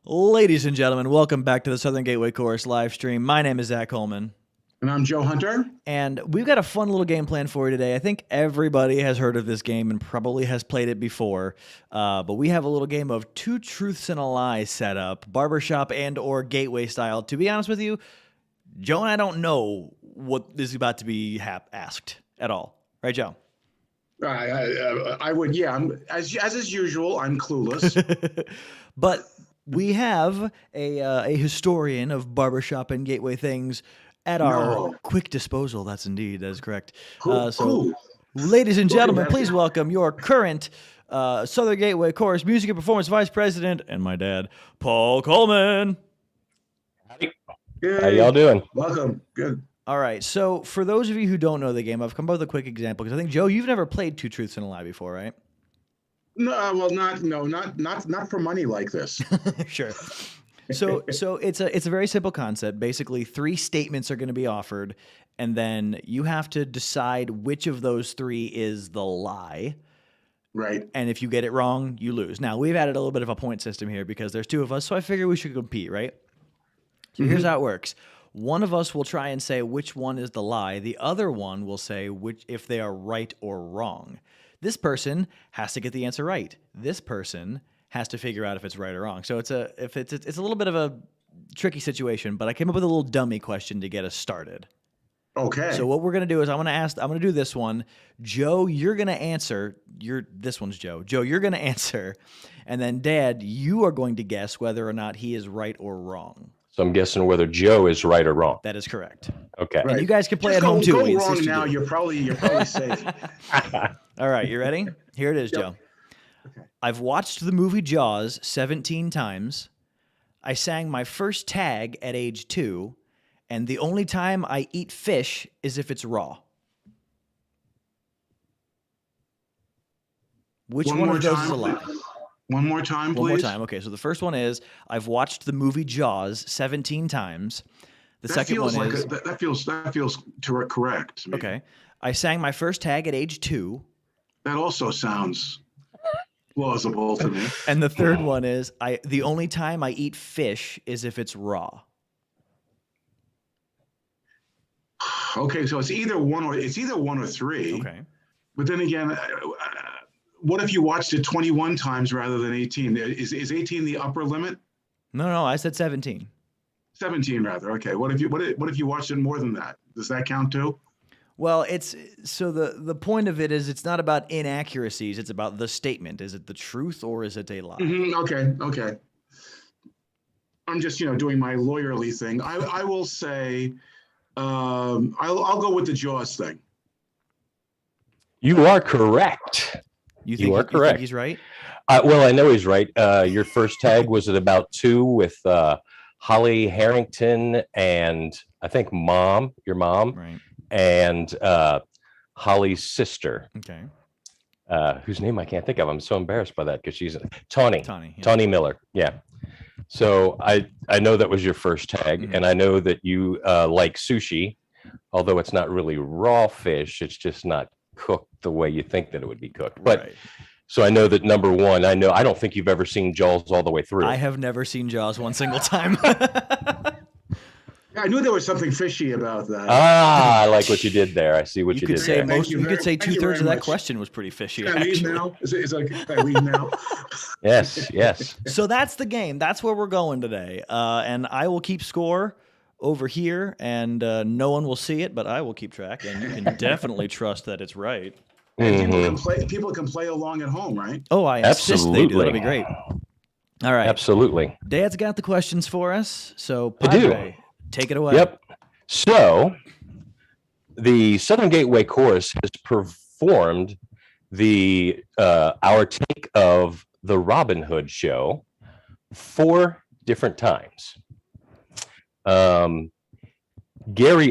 Ladies and gentlemen, welcome back to the Southern Gateway Chorus live stream. My name is Zach Coleman. And I'm Joe Hunter. And we've got a fun little game plan for you today. I think everybody has heard of this game and probably has played it before. But we have a little game of two truths and a lie set up, barbershop and or gateway style. To be honest with you, Joe and I don't know what is about to be asked at all. Right, Joe? I would, yeah. As is usual, I'm clueless. But we have a historian of barbershop and gateway things at our quick disposal. That is correct. Cool. Ladies and gentlemen, please welcome your current Southern Gateway Chorus Music and Performance Vice President and my dad, Paul Coleman. How y'all doing? Welcome. Good. All right. So for those of you who don't know the game, I've come up with a quick example because I think, Joe, you've never played Two Truths and a Lie before, right? No, well, not for money like this. Sure. So it's a very simple concept. Basically, three statements are going to be offered, and then you have to decide which of those three is the lie. Right. And if you get it wrong, you lose. Now, we've added a little bit of a point system here because there's two of us, so I figure we should compete, right? So here's how it works. One of us will try and say which one is the lie. The other one will say if they are right or wrong. This person has to get the answer right. This person has to figure out if it's right or wrong. So it's a little bit of a tricky situation, but I came up with a little dummy question to get us started. Okay. So what we're gonna do is I'm gonna do this one. Joe, you're gonna answer. This one's Joe. Joe, you're gonna answer, and then Dad, you are going to guess whether or not he is right or wrong. So I'm guessing whether Joe is right or wrong. That is correct. Okay. Right. And you guys can play at home too. Go wrong now. You're probably safe. All right, you ready? Here it is, Joe. Okay. I've watched the movie Jaws 17 times. I sang my first tag at age 2, and the only time I eat fish is if it's raw. Which one of those is a lie? One more time, please. One more time. Okay, so the first one is I've watched the movie Jaws 17 times. The second one is that feels correct to me. Okay. I sang my first tag at age 2. That also sounds plausible to me. And the third one is the only time I eat fish is if it's raw. Okay, so it's either one or three. Okay. But then again, what if you watched it 21 times rather than 18? Is 18 the upper limit? No, I said 17. 17 rather. Okay. What if you watched it more than that? Does that count too? Well, the point of it is it's not about inaccuracies, it's about the statement. Is it the truth or is it a lie? Okay. I'm just, doing my lawyerly thing. I will say I'll go with the Jaws thing. You are correct. You are correct. You think he's right? Well, I know he's right. Your first tag was at about 2 with Holly Harrington and I think your mom, right, and Holly's sister. Okay. Whose name I can't think of. I'm so embarrassed by that because she's Tawny. Yeah. Tawny Miller. Yeah. So I know that was your first tag, and I know that you like sushi, although it's not really raw fish. It's just not cooked the way you think that it would be cooked. But right. So I know that number one, I don't think you've ever seen Jaws all the way through. I have never seen Jaws one single time. I knew there was something fishy about that. I like what you did there. I see what you did there. You could say 2/3 of that question was pretty fishy. Can I leave now? Can I leave now? Yes. So that's the game. That's where we're going today. And I will keep score over here, and no one will see it, but I will keep track, and you can definitely trust that it's right. People can play along at home, right? Oh, I insist they do. That'll be great. All right. Absolutely. Dad's got the questions for us, so Padre, take it away. Yep. So the Southern Gateway Chorus has performed our take of the Robin Hood show 4 different times. Gary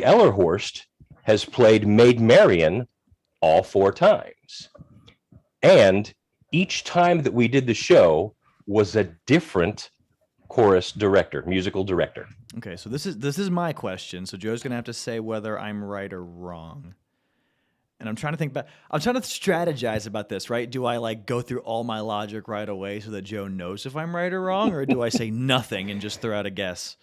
Ellerhorst has played Maid Marian all 4 times. And each time that we did the show was a different chorus director, musical director. Okay, so this is my question. So Joe's going to have to say whether I'm right or wrong. And I'm trying to think back. I'm trying to strategize about this, right? Do I like go through all my logic right away so that Joe knows if I'm right or wrong, or do I say nothing and just throw out a guess?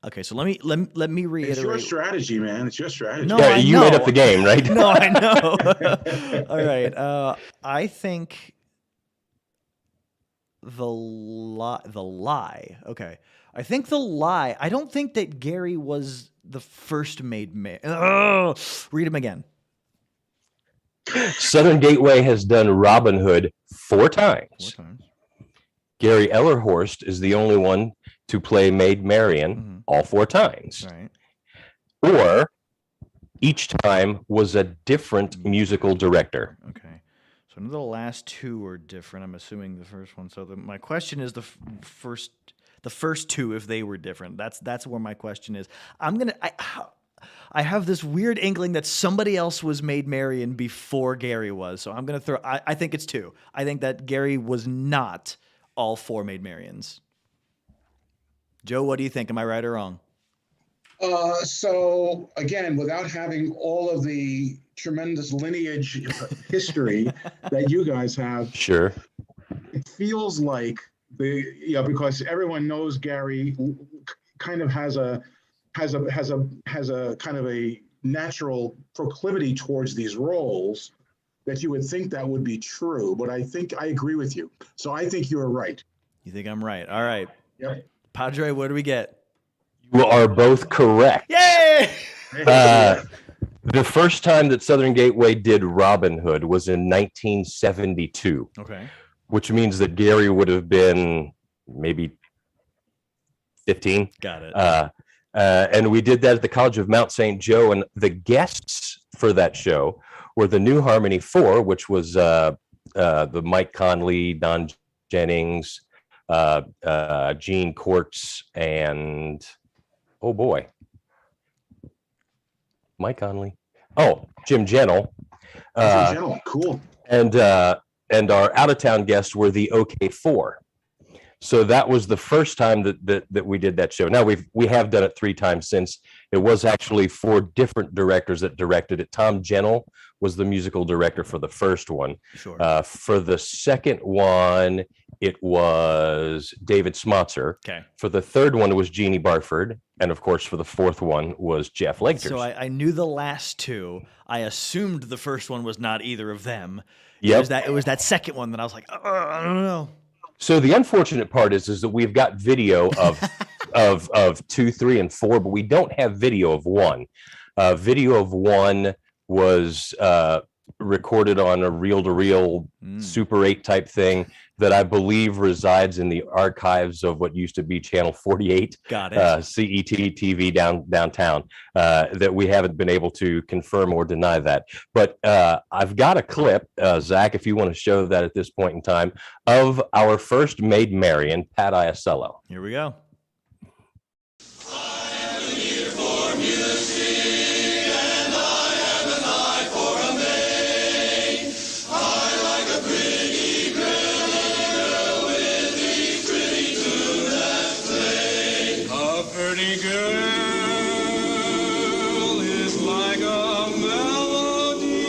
Okay, so let me reiterate. It's your strategy, man. It's your strategy. No, Yeah, I you know. made up the game, right? No, I know. All right. I think the lie. Okay. I think the lie. I don't think that Gary was the first made man. Oh, read him again. Southern Gateway has done Robin Hood 4 times. 4 times. Gary Ellerhorst is the only one to play Maid Marian all 4 times. Right. Or each time was a different musical director. Okay. So none of the last 2 were different. I'm assuming the first one. So my question is the first 2, if they were different. That's where my question is. I have this weird inkling that somebody else was Maid Marian before Gary was. So I'm gonna throw. I think it's 2. I think that Gary was not all 4 Maid Marians. Joe, what do you think? Am I right or wrong? So again, without having all of the tremendous lineage history that you guys have, Sure. it feels like because everyone knows Gary kind of has a kind of a natural proclivity towards these roles, that you would think that would be true. But I think I agree with you. So I think you're right. You think I'm right? All right. Yep. Padre, what do we get? You are both correct. Yay! The first time that Southern Gateway did Robin Hood was in 1972. Okay. Which means that Gary would have been maybe 15. Got it. And we did that at the College of Mount St. Joe. And the guests for that show were the New Harmony 4, which was the Mike Conley, Don Jennings, Gene Courts, and oh boy, Mike Conley. Oh, Jim Gentle. Jim Gentle, cool. And our out-of-town guests were the OK4. So that was the first time that we did that show. Now we have done it 3 times since. It was actually 4 different directors that directed it. Tom Gentle was the musical director for the first one. Sure. For the second one, it was David Smotzer. Okay. For the third one, it was Jeannie Barford. And of course, for the fourth one was Jeff Legters. So I knew the last 2. I assumed the first one was not either of them. Yep. It was that second one that I was like, I don't know. So the unfortunate part is that we've got video of 2, 3, and 4, but we don't have video of 1. Video of 1 was recorded on a reel-to-reel Super 8 type thing that I believe resides in the archives of what used to be Channel 48. Got it. CET TV downtown. That we haven't been able to confirm or deny that. But I've got a clip, Zach, if you want to show that at this point in time, of our first Maid Marian, Pat Iasello. Here we go. Pretty girl is like a melody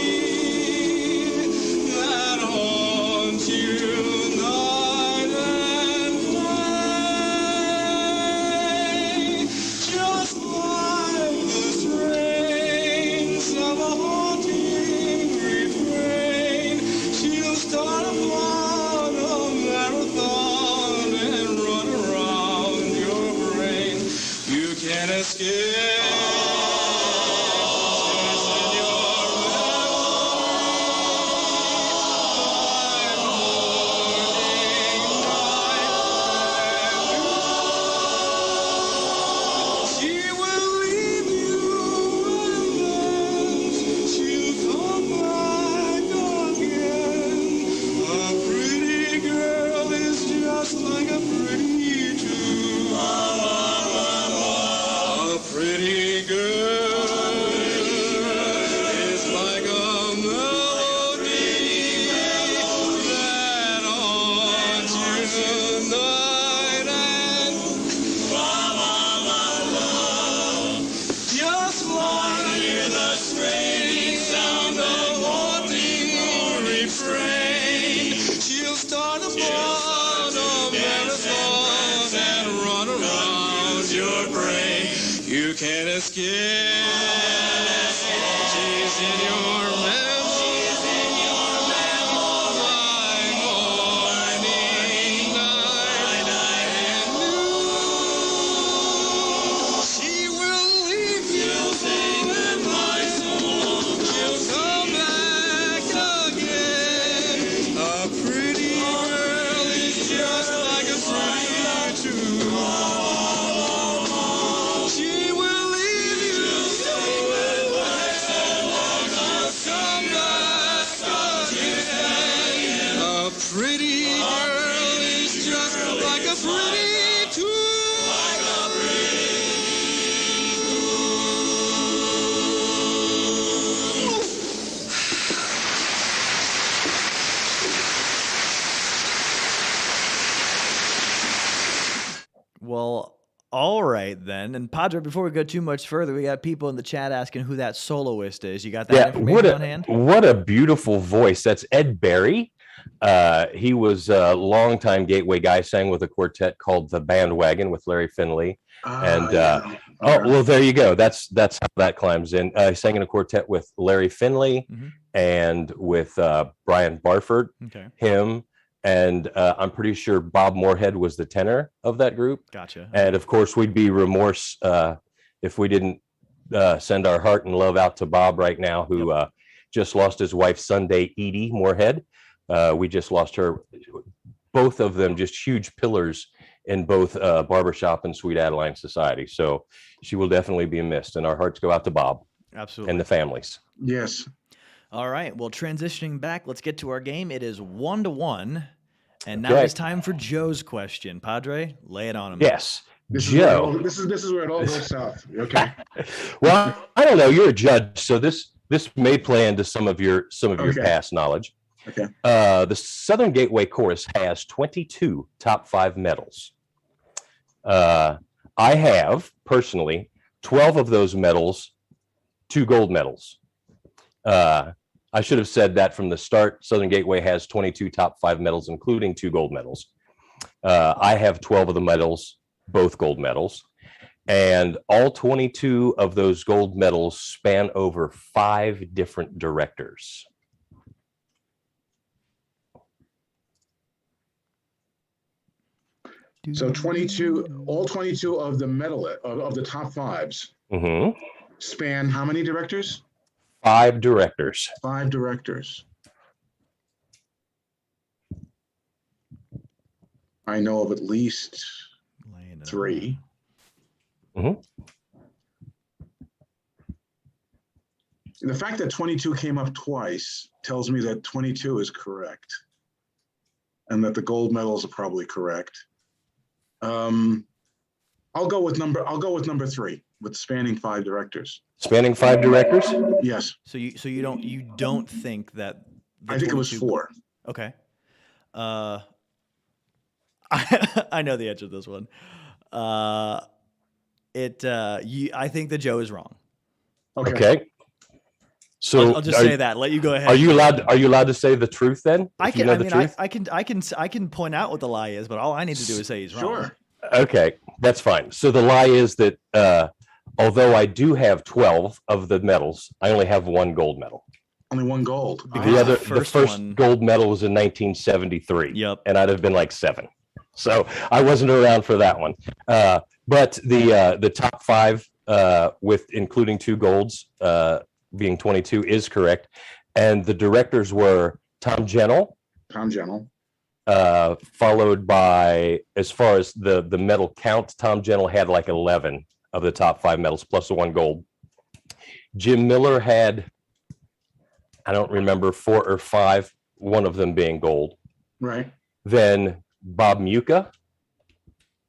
that haunts you night and day. skin. She's in your memory. My morning, night, and noon. She will leave you in my soul. She'll come back again. A pretty girl is just like a pretty tune. She will leave you come back again. A pretty girl is just like a pretty tune. Well, all right then. And Padre, before we go too much further, we got people in the chat asking who that soloist is. You got that Yeah, information on hand? what a beautiful voice. That's Ed Barry. He was a longtime Gateway guy, sang with a quartet called The Bandwagon with Larry Finley. And well, there you go. That's how that climbs in. He sang in a quartet with Larry Finley and with Brian Barford, him, and I'm pretty sure Bob Moorhead was the tenor of that group. Gotcha. And of course, we'd be remorse if we didn't send our heart and love out to Bob right now, who just lost his wife Sunday, Edie Moorhead. We just lost her. Both of them just huge pillars in both barbershop and Sweet Adeline Society. So she will definitely be missed, and our hearts go out to Bob. Absolutely. And the families. Yes. All right. Well, transitioning back, let's get to our game. It is 1-1. And now it's time for Joe's question. Padre, lay it on him. Yes. This Joe. Is where it all goes south. Okay. Well, I don't know. You're a judge, so this may play into some of your past knowledge. Okay. The Southern Gateway Chorus has 22 top 5 medals. I have personally 12 of those medals, 2 gold medals. I should have said that from the start. Southern Gateway has 22 top 5 medals, including 2 gold medals. I have 12 of the medals, both gold medals. And all 22 of those gold medals span over 5 different directors. So all 22 of the medal of the top 5s span how many directors? 5 directors. 5 directors. I know of at least 3. The fact that 22 came up twice tells me that 22 is correct, and that the gold medals are probably correct. I'll go with number 3, with spanning 5 directors. Spanning 5 directors? Yes. So you don't think that? I think it was 4. Okay. I know the answer to this one. I think that Joe is wrong. Okay. So I'll just say that. Let you go ahead. Are you allowed to say the truth then? I can point out what the lie is, but all I need to do is say he's wrong. Sure. Okay, that's fine. So the lie is that although I do have 12 of the medals, I only have 1 gold medal. Only 1 gold. The first gold medal was in 1973. Yep. And I'd have been like 7. So I wasn't around for that one. But the top 5 with including 2 golds being 22 is correct. And the directors were Tom Gentle. Followed by, as far as the medal count, Tom Gentle had like 11 of the top 5 medals plus the 1 gold. Jim Miller had, I don't remember, 4 or 5, one of them being gold. Right. Then Bob Muka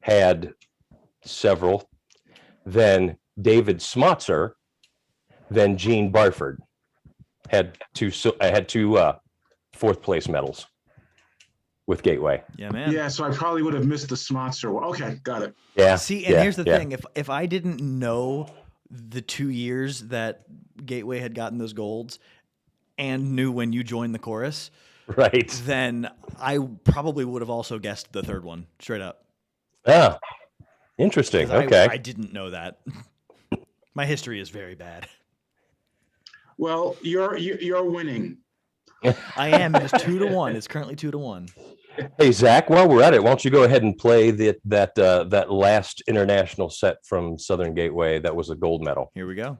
had several. Then David Smotzer. Then Gene Barford had 2 4th place medals with Gateway. Yeah, man. Yeah, so I probably would have missed the Smotzer one. Okay, got it. Yeah. See, and here's the thing: if I didn't know the 2 years that Gateway had gotten those golds, and knew when you joined the chorus, right, then I probably would have also guessed the 3rd one straight up. Ah, interesting. Okay, I didn't know that. My history is very bad. Well, you're winning. I am. It is 2-1. It's currently 2-1. Hey, Zach, while we're at it, why don't you go ahead and play that last international set from Southern Gateway that was a gold medal? Here we go.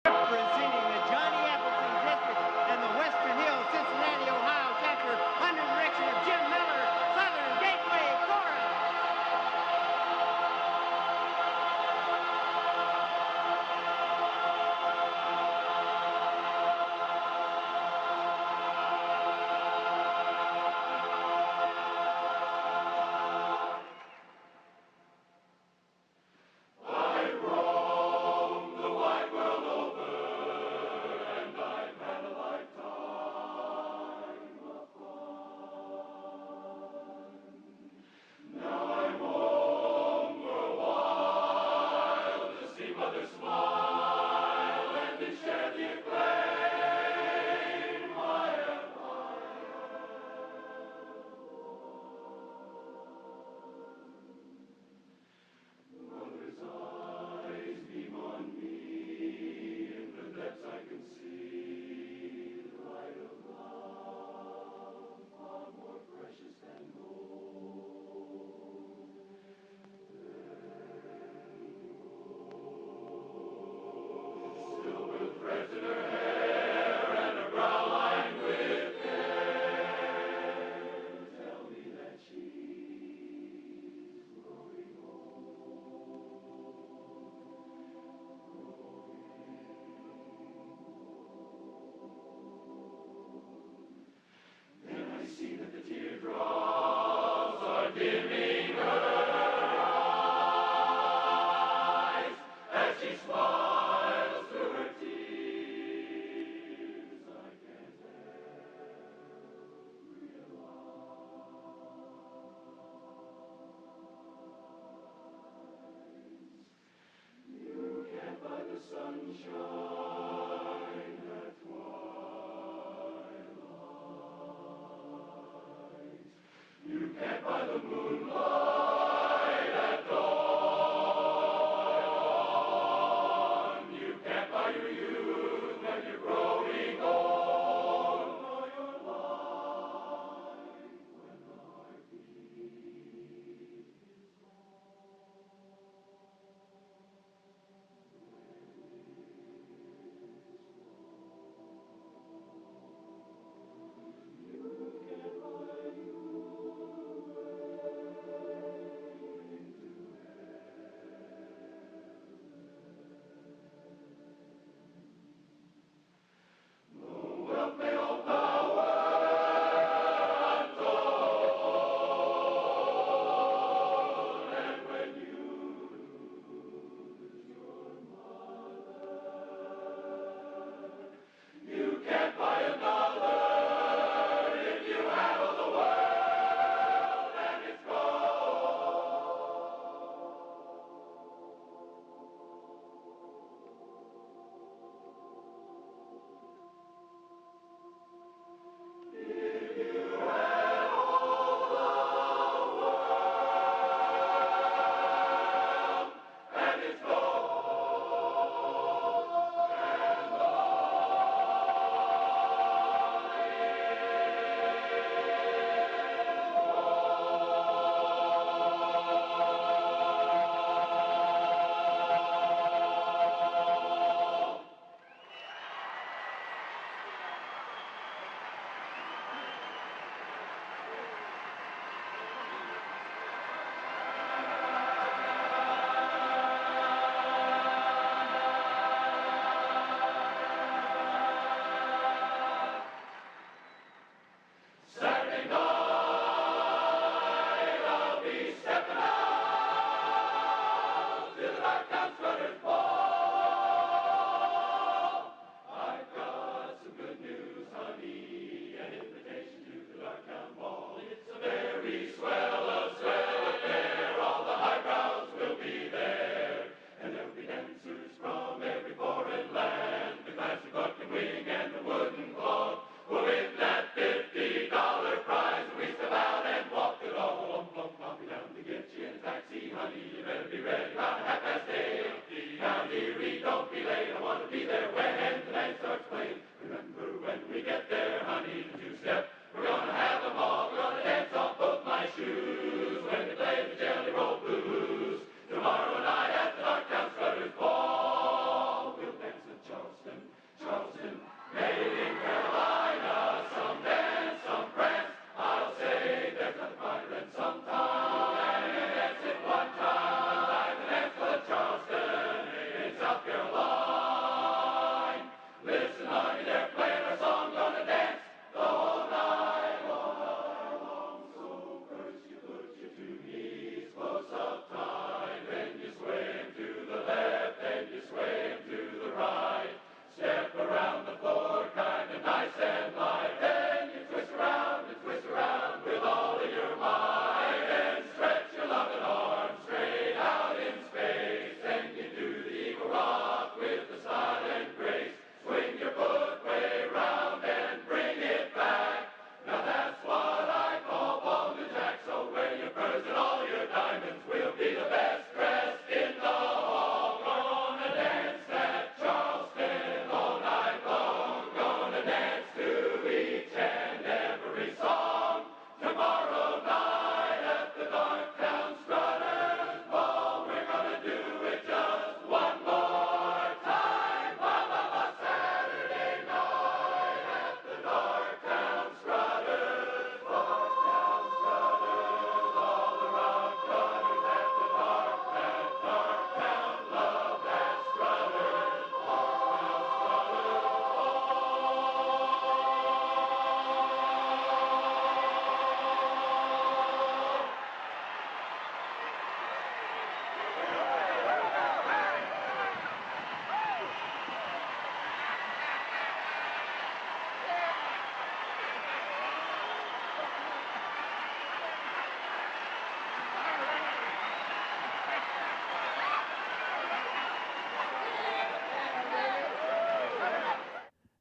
Representing the Johnny Appleton District and the Western Hills, Cincinnati, Ohio chapter, under the direction of Jim Miller, Southern Gateway Chorus.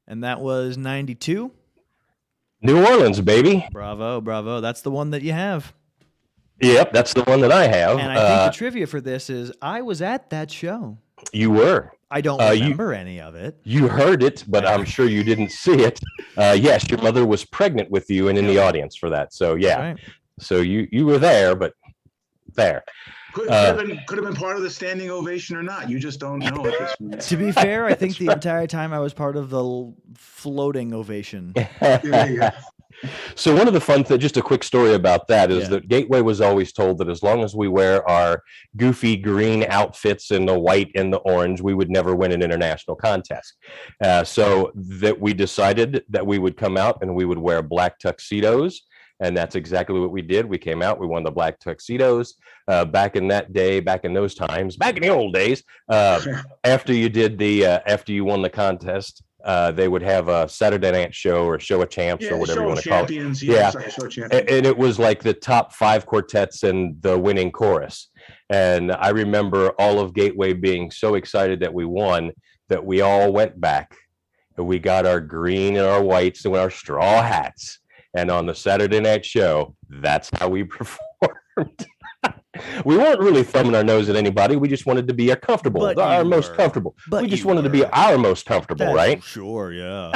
And that was 92. New Orleans, baby. Bravo, bravo. That's the one that you have. Yep, that's the one that I have. And I think the trivia for this is I was at that show. You were. I don't remember any of it. You heard it, but I'm sure you didn't see it. Yes, your mother was pregnant with you and in the audience for that. So yeah, Right. so you were there, but there. Could have been part of the standing ovation or not. You just don't know at this point. To be fair, I think the entire time I was part of the floating ovation. Yeah. So one of the fun things, just a quick story about that is Yeah. that Gateway was always told that as long as we wear our goofy green outfits and the white and the orange, we would never win an international contest. So that we decided that we would come out and we would wear black tuxedos. And that's exactly what we did. We came out, we won the black tuxedos. Back in that day, back in those times, back in the old days, after you won the contest, they would have a Saturday night show or show of champs or whatever you want to call it. Yeah. Show of champions. And it was like the top 5 quartets and the winning chorus. And I remember all of Gateway being so excited that we won that we all went back and we got our green and our whites and our straw hats. And on the Saturday night show, that's how we performed. We weren't really thumbing our nose at anybody. We just wanted to be But our you most were. comfortable. But We just you wanted to be were. our most comfortable, right? Sure, yeah.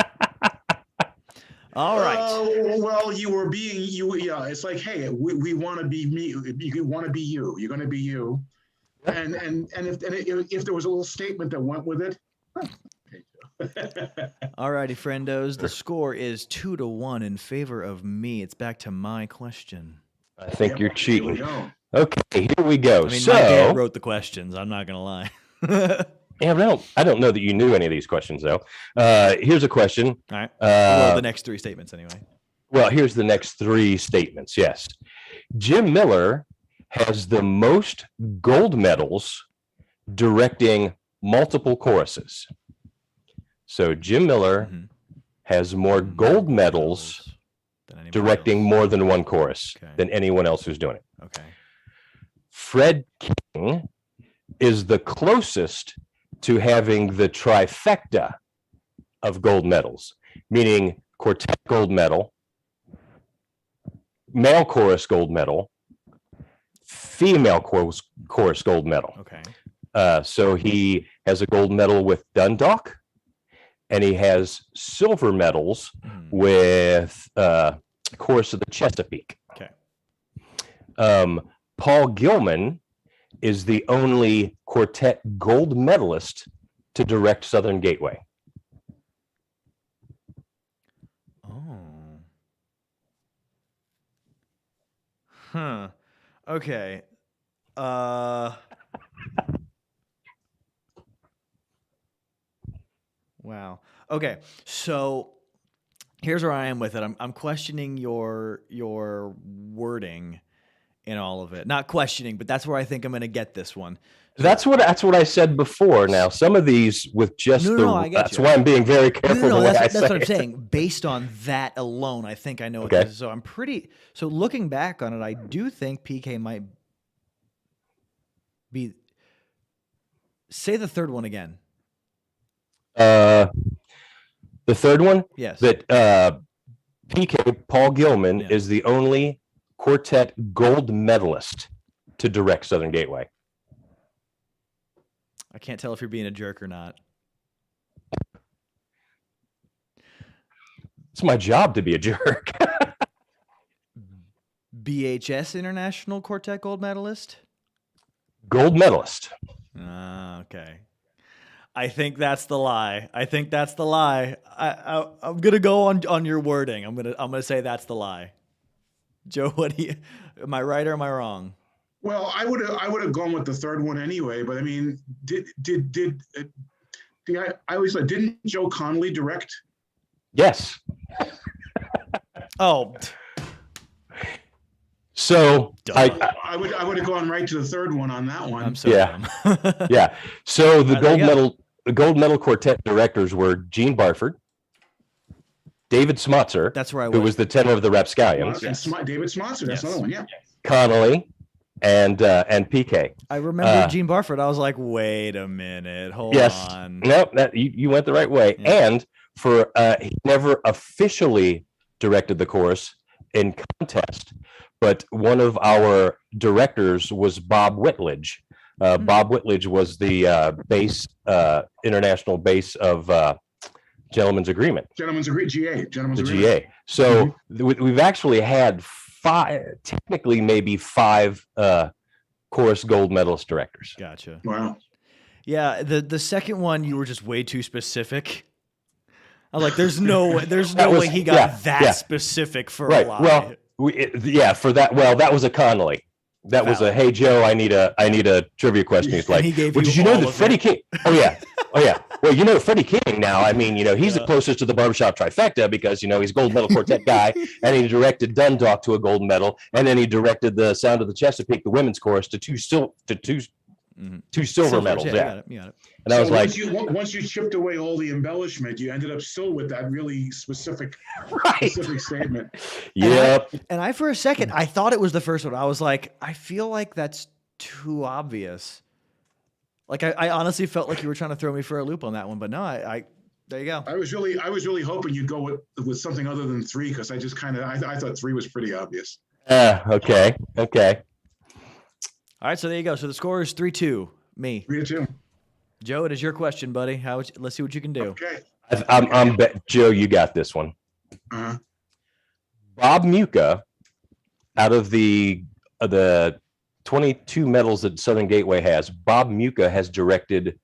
All right. Well, you were being you. Yeah, it's like, hey, we want to be me. You want to be you. You're going to be you. And if there was a little statement that went with it. All righty, friendos. The score is 2-1 in favor of me. It's back to my question. I think you're Here we cheating. go. Okay, here we go. I mean, So, my dad wrote the questions. I'm not gonna lie. All yeah, I don't know that you knew any of these questions though. Here's a question. right. Well, the next 3 statements, anyway. Well, here's the next 3 statements. Yes, Jim Miller has the most gold medals directing multiple choruses. So Jim Miller Mhm. has more gold medals Than anybody directing else. more than one chorus Okay. than anyone else who's doing it. Okay. Fred King is the closest to having the trifecta of gold medals, meaning quartet gold medal, male chorus gold medal, female chorus gold medal. Okay. So he has a gold medal with Dundalk, and he has silver medals Mhm. with Chorus of the Chesapeake. Okay. Paul Gilman is the only quartet gold medalist to direct Southern Gateway. Oh. Huh. Okay. Wow. Okay. So here's where I am with it. I'm questioning your wording in all of it. Not questioning, but that's where I think I'm going to get this one. That's what I said before. Now, some of these with just No, I get that's you. why I'm being very careful the way I that's say what I'm it. saying. Based on that alone, I think I know what Okay. this is. So so looking back on it, I do think PK might be. Say the third one again. The third one Yes. that PK Paul Gilman Yeah. is the only quartet gold medalist to direct Southern Gateway. I can't tell if you're being a jerk or not. It's my job to be a jerk. BHS International Quartet Gold Medalist? Gold medalist. Ah, okay. I think that's the lie. I'm gonna go on your wording. I'm gonna say that's the lie. Joe, what do you? Am I right or am I wrong? Well, I would have gone with the third one anyway. But I mean, I always said, didn't Joe Connolly direct? Yes. Oh, So Duh. I would have gone right to the third one on that one. I'm so Yeah. dumb. yeah. So the There you gold medal quartet directors were Gene Barford, David Smotzer, That's where I who was the tenor of the Rapscallions, And David Smonser, that's Yes. another one. Yeah. Connolly, and PK. I remember Gene Barford. I was like, wait a minute, hold Yes. on. No, you went the right way. Yeah. And he never officially directed the chorus in contest, but one of our directors was Bob Whitledge. Bob Whitledge was the international bass of Gentleman's Agreement. Gentlemen's Agreement, GA. Gentlemen's The Agreement. GA. So we've actually had technically maybe five chorus gold medalist directors. Gotcha. Wow. Yeah, the second one you were just way too specific. I was like, there's no way he got that specific for a lie. Well, for that. Well, that was a Connolly. That was a, hey Joe, I need a trivia question. He's like, he gave well, you did you know all that of Freddie it. King? Oh yeah. Well, you know Freddie King now. I mean, he's the closest to the barbershop trifecta because he's gold medal quartet guy, and he directed Dundalk to a gold medal, and then he directed the Sound of the Chesapeake, the women's chorus, to two silver medals. Yeah, you got it. And I was like, once you chipped away all the embellishment, you ended up still with that really specific statement. yep. And I, for a second, I thought it was the first one. I was like, I feel like that's too obvious. Like I honestly felt like you were trying to throw me for a loop on that one, but no, I there you go. I was really hoping you'd go with something other than 3 because I just I thought 3 was pretty obvious. Okay. All right, so there you go. So the score is 3-2. Me. 3-2. Joe, it is your question, buddy. Let's see what you can do. Okay. I'm Joe, you got this one. Uh-huh. Bob Muka, out of the 22 medals that Southern Gateway has, Bob Muka has directed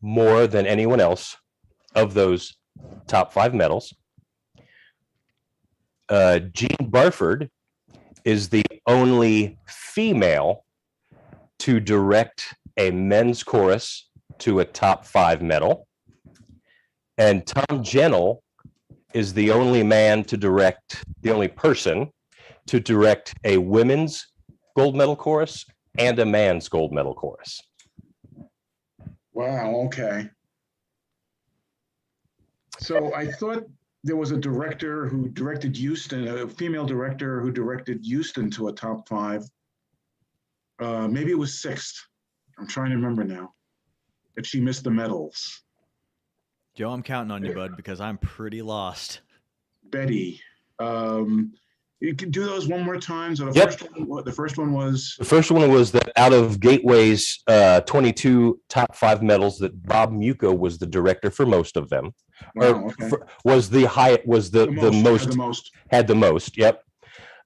more than anyone else of those top 5 medals. Jean Barford is the only female to direct a men's chorus to a top 5 medal. And Tom Jennell is the only person to direct a women's gold medal chorus and a man's gold medal chorus. Wow. Okay. So I thought there was a director who directed Houston, a female director who directed Houston to a top 5. Maybe it was 6th. I'm trying to remember now. If she missed the medals. Joe, I'm counting on you, bud, because I'm pretty lost. Betty. You can do those one more time. So the first one was that out of Gateway's 22 top 5 medals, that Bob Muka was the director for most of them. wow, okay. Was the most. Yep.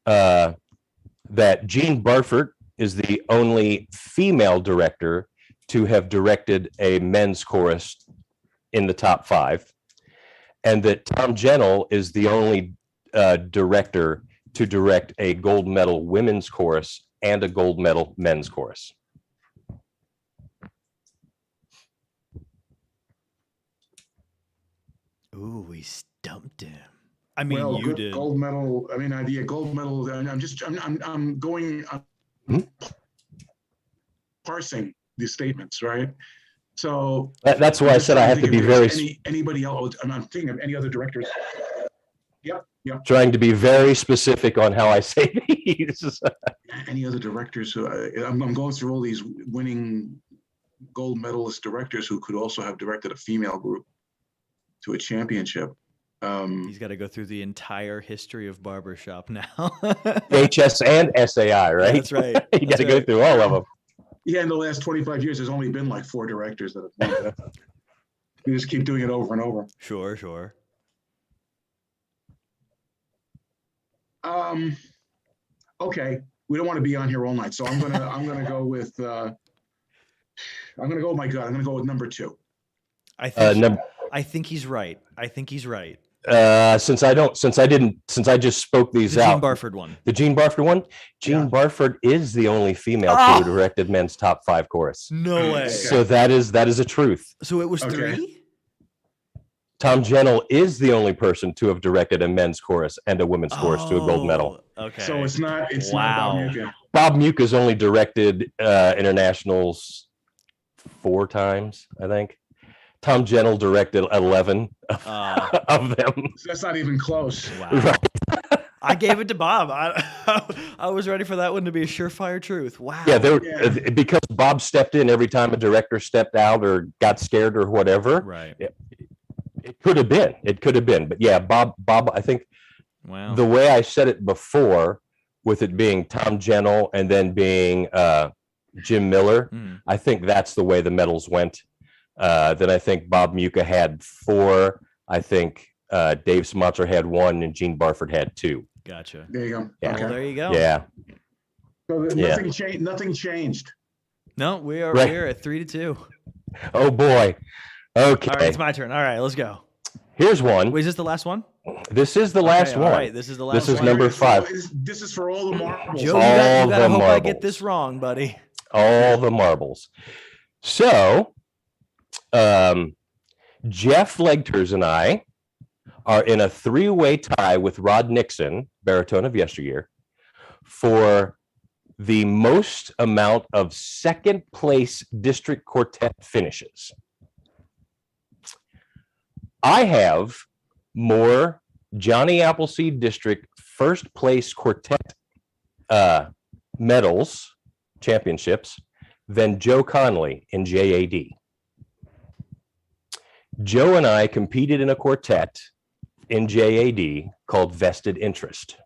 That Jean Barford is the only female director to have directed a men's chorus in the top 5, and that Tom Jennell is the only director to direct a gold medal women's chorus and a gold medal men's chorus. Ooh, we stumped him. I mean, well, you did. Gold medal. I mean, the gold medal. I'm going parsing these statements, right? So that's why I said I have to be very. Anybody else? I'm thinking of any other directors. Yep. Trying to be very specific on how I say these. Any other directors who I'm going through all these winning gold medalist directors who could also have directed a female group to a championship. He's got to go through the entire history of barbershop now. HS and SAI, right? That's right. You got to go through all of them. Yeah, in the last 25 years, there's only been like 4 directors that have done that. You just keep doing it over and over. Sure. Okay, we don't want to be on here all night, so I'm gonna go with my gut. I'm gonna go with number 2. I think he's right. Since I just spoke these The out. Jean Barford one. The Jean Barford one. Jean Barford is the only female to have directed men's top 5 chorus. No way. So that is a truth. So it was Okay. 3? Tom Jennell is the only person to have directed a men's chorus and a women's chorus to a gold medal. Okay. So it's not Wow. Bob Muka. Bob Muka's only directed internationals 4 times, I think. Tom Jennell directed 11 of them. That's not even close. Wow. I gave it to Bob. I was ready for that one to be a surefire truth. Wow. Yeah, because Bob stepped in every time a director stepped out or got scared or whatever. Right. It could have been. It could have been. But yeah, Bob, I think Wow. the way I said it before, with it being Tom Gentle and then being Jim Miller, I think that's the way the medals went. Then I think Bob Muka had 4. I think Dave Smontzer had 1 and Gene Barford had 2. Gotcha. There you go. Yeah. Well, there you go. Yeah. So Yeah. nothing changed. Nothing changed. No, we are Right. here at 3-2. Oh boy. Okay. All right, it's my turn. All right, let's go. Here's one. Wait, is this the last one? This is the last Okay, one. All right, this is the last This is one. number 5. This is for all the marbles. Joe, All you gotta the hope I get marbles. this wrong, buddy. All the marbles. So, Jeff Legters and I are in a 3-way tie with Rod Nixon, baritone of yesteryear, for the most amount of second place district quartet finishes. I have more Johnny Appleseed District first place quartet medals, championships, than Joe Conley in JAD. Joe and I competed in a quartet in JAD called Vested Interest.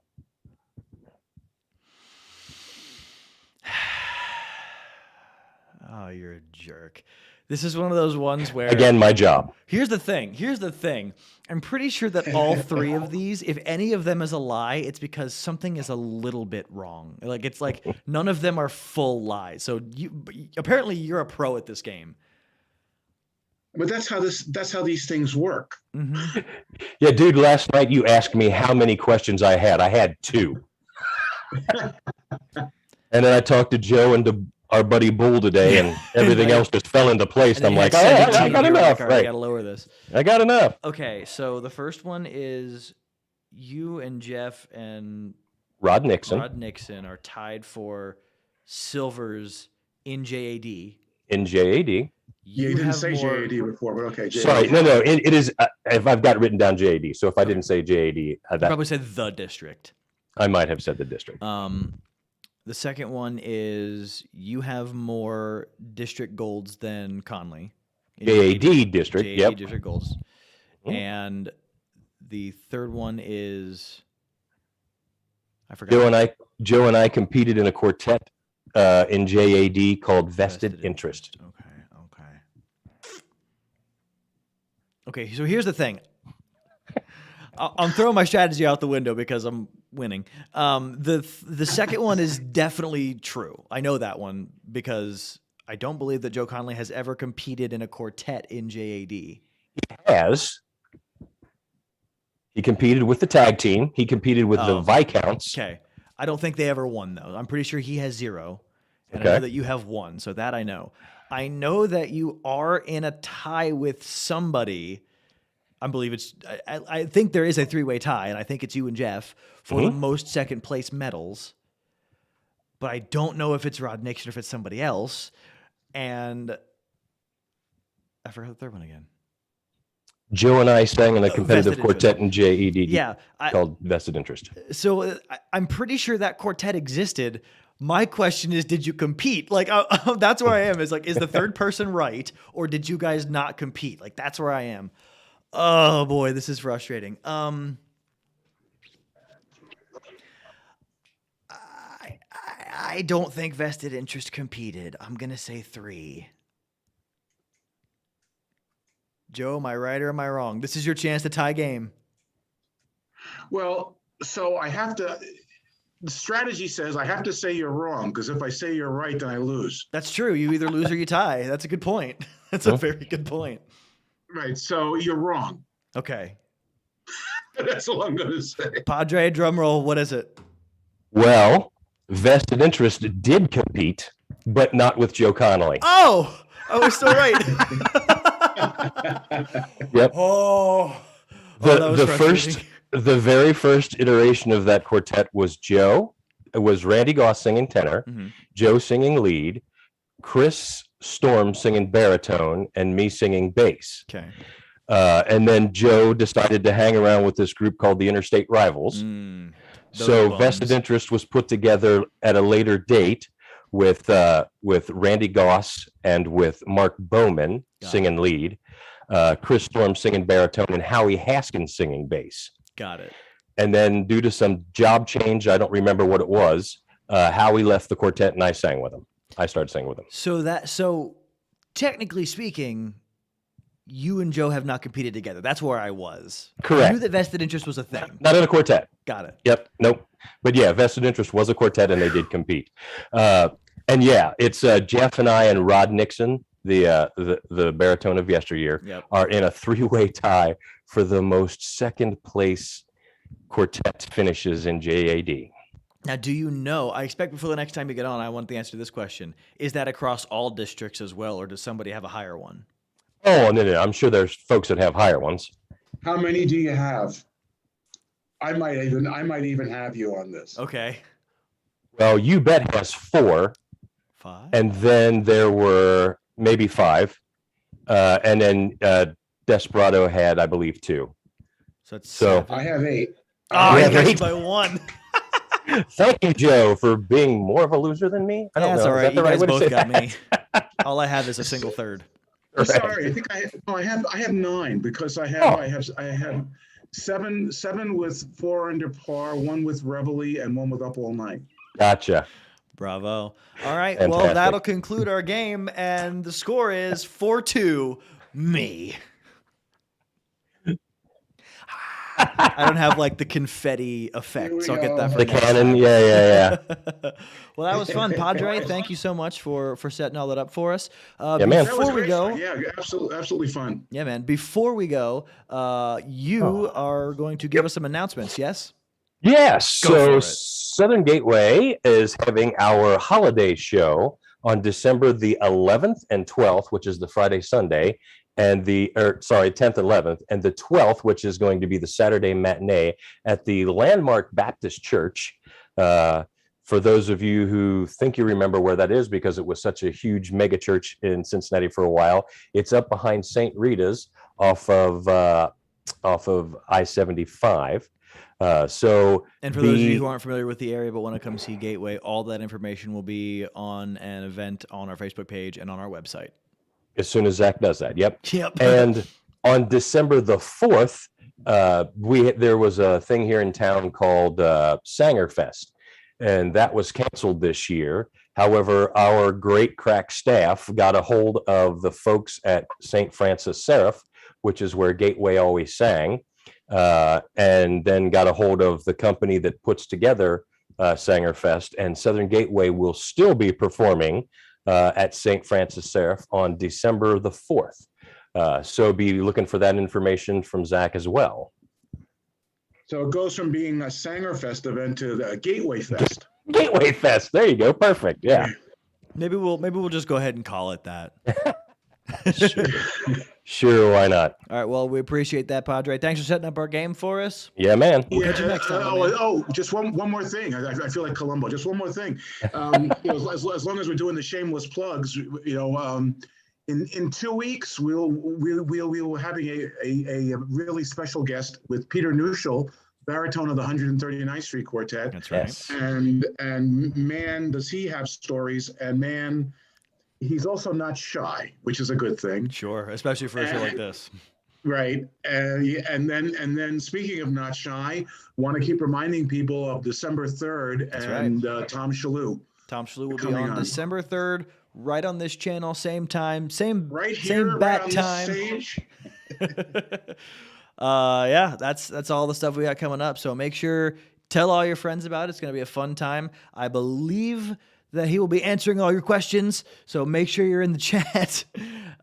Oh, you're a jerk. This is one of those ones where Again, my job. Here's the thing. I'm pretty sure that all 3 of these, if any of them is a lie, it's because something is a little bit wrong. Like it's like none of them are full lies. So apparently you're a pro at this game. But that's how these things work. Yeah, dude, last night you asked me how many questions I had. I had 2. And then I talked to Joe and to our buddy Bull today, and everything else just fell into place. And I'm like, all right, I got enough. I Right. gotta lower this. I got enough. Okay, so the first one is you and Jeff and Rod Nixon Rod Nixon are tied for silvers in JAD. in JAD. You didn't have say more- JAD before, but okay. JAD. Sorry, no, it is. If I've got written down JAD, so if I didn't say JAD, You that probably said the district. I might have said the district. The second one is you have more district golds than Conley. in JAD district. JAD Yep. district golds. Mm. And the third one is I forgot. Joe and I competed in a quartet in JAD called Vested Interest. Okay, so here's the thing. I'm throwing my strategy out the window because I'm winning. The second one is definitely true. I know that one because I don't believe that Joe Conley has ever competed in a quartet in JAD. He competed with the tag team. He competed with the Viscounts. Okay. I don't think they ever won, though. I'm pretty sure he has 0. And I Okay. know that you have 1, so that I know. I know that you are in a tie with somebody. I think there is a 3-way tie, and I think it's you and Jeff for the most second place medals. But I don't know if it's Rod Nixon or if it's somebody else. And I forgot the third one again. Joe and I sang in a competitive Vested quartet in JAD Yeah. called Vested Interest. So I'm pretty sure that quartet existed. My question is, did you compete? Like, that's where I am. Is like, is the third person right, or did you guys not compete? Like, that's where I am. Oh boy, this is frustrating. I don't think Vested Interest competed. I'm gonna say 3. Joe, am I right or am I wrong? This is your chance to tie game. Well, so I have to. The strategy says I have to say you're wrong because if I say you're right, then I lose. That's true. You either lose or you tie. That's a good point. That's a very good point. Right. So you're wrong. Okay. That's all I'm going to say. Padre, drum roll. What is it? Well, Vested Interest did compete, but not with Joe Connolly. Oh, I was still right. Yep. Oh, that was frustrating. The very first iteration of that quartet was Joe. It was Randy Goss singing tenor, Joe singing lead, Chris Storm singing baritone, and me singing bass. Okay. And then Joe decided to hang around with this group called the Interstate Rivals. So Vested Interest was put together at a later date with Randy Goss and with Mark Bowman singing lead. Chris Storm singing baritone, and Howie Haskins singing bass. Got it. And then due to some job change, I don't remember what it was, Howie left the quartet and I sang with him. I started singing with him. So technically speaking, you and Joe have not competed together. That's where I was. Correct. I knew that vested interest was a thing. Not in a quartet. Got it. Yep. Nope. But yeah, vested interest was a quartet and they did compete. And yeah, it's Jeff and I and Rod Nixon, the baritone of yesteryear, Yep. are in a three-way tie for the most second place quartet finishes in JAD. Now, do you know, I expect before the next time you get on, I want the answer to this question. Is that across all districts as well, or does somebody have a higher one? Oh, no. I'm sure there's folks that have higher ones. How many do you have? I might even have you on this. Okay. Well, You Bet has 4, 5. and then there were maybe 5, and then Desperado had, I believe, 2. So it's So- 7. I have 8. Oh, Yeah, you got right. you by 1. Thank you, Joe, for being more of a loser than me. I don't That's know. all Is right. that the You right guys way to both say got that? me. All I have is a single third. I'm Right. sorry. I think I have 9 because I have Oh. I have seven with 4 under par, 1 with Reveille, and 1 with Up All Night. Gotcha. Bravo. All right. Well, Fantastic. that'll conclude our game, and the score is 4-2 me. I don't have like the confetti effect, so I'll get that for The next cannon. time. Yeah. Well, that was fun, Padre. Thank you so much for setting all that up for us. man. That was Before we great. go, Yeah, absolutely fun. yeah, man. Before we go, you are going to give us some announcements. Yes. Yes. Go for So it. Southern Gateway is having our holiday show on December the 11th and 12th, which is the Friday, Sunday, and 10th and 11th, and the 12th, which is going to be the Saturday matinee at the Landmark Baptist Church. For those of you who think you remember where that is, because it was such a huge mega church in Cincinnati for a while, it's up behind St. Rita's off of I-75. So And for those of you who aren't familiar with the area but want to come see Gateway, all that information will be on an event on our Facebook page and on our website. as soon as Zach does that, yep. Yep. And on December the 4th, there was a thing here in town called Sanger Fest, and that was canceled this year. However, our great crack staff got a hold of the folks at St. Francis Seraph, which is where Gateway always sang, and then got a hold of the company that puts together Sanger Fest, and Southern Gateway will still be performing at St. Francis Seraph on December the 4th. So be looking for that information from Zach as well. So it goes from being a Sanger Fest event to the Gateway Fest. Gateway Fest. There you go. Perfect. Yeah. Maybe we'll just go ahead and call it that. Sure. Why not? All right. Well, we appreciate that, Padre. Thanks for setting up our game for us. Yeah, man. We'll catch you next time, my man. Just one more thing. I feel like Columbo. Just one more thing. As long as we're doing the shameless plugs, in 2 weeks we'll having a really special guest with Peter Nuschel, baritone of the 139th Street Quartet. That's right. Yes. And man, does he have stories, and man, he's also not shy, which is a good thing. Sure, especially for a show like this. Right. And then speaking of not shy, want to keep reminding people of December 3rd That's and Tom Shalhoub. Tom Shalhoub will be Coming on on. December 3rd, right on this channel, same time, same Right here, same right bat on this time. stage. Yeah, that's all the stuff we got coming up. So make sure, tell all your friends about it. It's going to be a fun time. I believe that he will be answering all your questions. So make sure you're in the chat.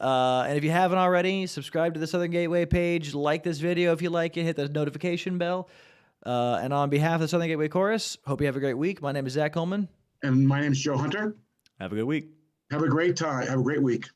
And if you haven't already, subscribe to the Southern Gateway page. Like this video if you like it. Hit the notification bell. And on behalf of the Southern Gateway Chorus, hope you have a great week. My name is Zach Coleman. And my name's Joe Hunter. Have a good week. Have a great time. Have a great week.